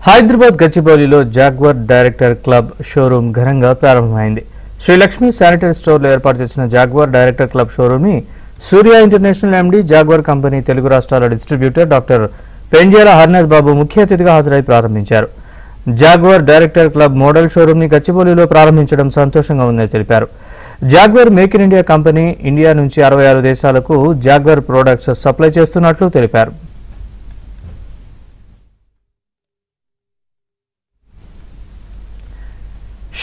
హైదరాబాద్ గచ్చిబౌలిలో Jaguar director club showroom ఘనంగా ప్రారంభమైంది. శ్రీ లక్ష్మీ శానిటరీ స్టోర్లో ఏర్పాటు చేసిన జాగ్వార్ డైరెక్టర్ క్లబ్ షోరూమ్ ని Surya international MD, Jaguar company Telugu రాష్ట్రాల డిస్ట్రిబ్యూటర్ డాక్టర్ పెంజేల హర్నాథ్ బాబు ముఖ్య అతిథిగా హాజరై ప్రారంభించారు. Jaguar director club model showroom ని గచ్చిబౌలిలో ప్రారంభించడం సంతోషంగా ఉందని తెలిపారు. Jaguar make in India company India నుంచి 66 దేశాలకు జాగ్వార్ ప్రొడక్ట్స్ సప్లై చేస్తున్నట్లు తెలిపారు.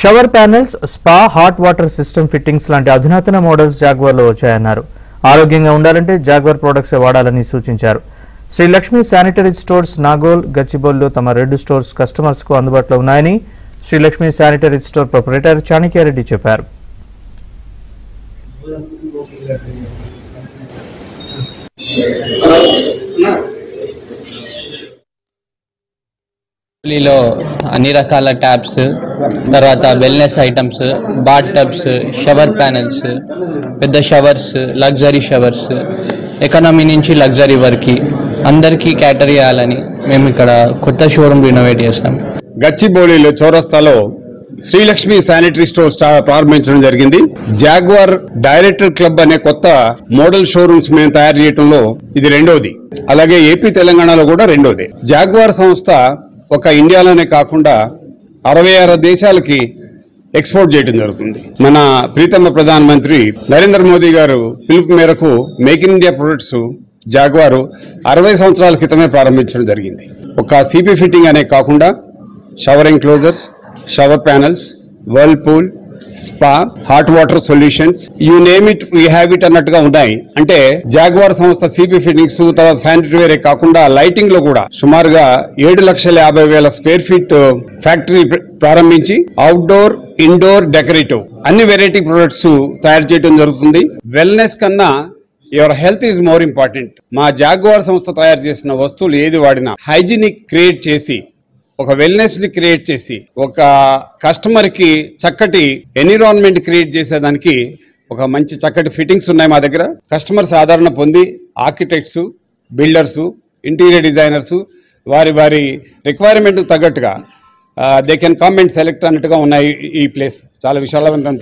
Shower panels, spa, hot water system fittings లాంటి అధునాతన మోడల్స్ జాగ్వార్లో వచ్చాయన్నారు. ఆరోగ్యంగా ఉండాలంటే జాగ్వార్ ప్రొడక్ట్స్ వాడాలని సూచించారు. శ్రీ లక్ష్మీ శానిటరీ స్టోర్స్ నాగోల్, గచ్చిబౌలిలో తమ 2 స్టోర్స్ కస్టమర్స్ కు అందుబాటులో ఉన్నాయని Shri Lakshmi sanitary store proprietor Chanakya Reddy చెప్పారు. లో అన్ని రకాల ట్యాప్స్, తర్వాత wellness items, bath tubs, shower panels, పెద్ద షవర్స్, లగ్జరీ షవర్స్, ఎకానమీ నుంచి లగ్జరీ వరకు అందరికీ క్యాటర్ చేయాలని మేము ఇక్కడ కొత్త షోరూమ్ రినోవేట్ చేస్తాం. గచ్చిబౌలిలో చౌరస్తాలో శ్రీలక్ష్మి శానిటరీ స్టోర్ ప్రారంభించడం జరిగింది. జాగ్వార్ డైరెక్టర్ క్లబ్ అనే కొత్త మోడల్ షోరూమ్స్ మేము తయారు చేయడంలో ఇది రెండోది. అలాగే ఏపీ తెలంగాణలో కూడా రెండోది. జాగ్వార్ సంస్థ ఒక ఇండియాలోనే కాకుండా 66 దేశాలకి ఎక్స్పోర్ట్ చేయడం జరుగుతుంది. మన ప్రీతమ ప్రధానమంత్రి నరేంద్ర మోదీ గారు పిలుపు మేరకు మేక్ ఇన్ ఇండియా ప్రొడక్ట్స్ జాగ్వారు 60 సంవత్సరాల క్రితమే ప్రారంభించడం జరిగింది. ఒక సిపి ఫిట్టింగ్ అనే కాకుండా shower enclosures, shower panels, Whirlpool, spa, hot water solutions, you name it we have it అన్నట్టుగా ఉన్నాయి. అంటే జాగ్వార్ సంస్థ సిపి ఫిట్టింగ్స్, తర్వాత శానిటరీ వేరే కాకుండా లైటింగ్ లో కూడా సుమారుగా 7,50,000 స్క్వేర్ ఫీట్ ఫ్యాక్టరీ ప్రారంభించి అవుట్డోర్, ఇండోర్, డెకరేటివ్ అన్ని వెరైటీ ప్రొడక్ట్స్ తయారు చేయడం జరుగుతుంది. వెల్నెస్ కన్నా your health is more important. మా జాగ్వార్ సంస్థ తయారు చేసిన వస్తువులు ఏది వాడినా హైజీనిక్ క్రియేట్ చేసి, ఒక వెల్నెస్ ని క్రియేట్ చేసి, ఒక కస్టమర్ కి చక్కటి ఎన్విరాన్మెంట్ క్రియేట్ చేసేదానికి ఒక మంచి చక్కటి ఫిట్టింగ్స్ ఉన్నాయి మా దగ్గర. కస్టమర్స్ ఆదరణ పొంది ఆర్కిటెక్ట్స్, బిల్డర్స్, ఇంటీరియర్ డిజైనర్స్ వారి రిక్వైర్మెంట్ తగ్గట్టుగా they can come and select అన్నట్టుగా ఉన్నాయి. ఈ ప్లేస్ చాలా విశాలవంతం.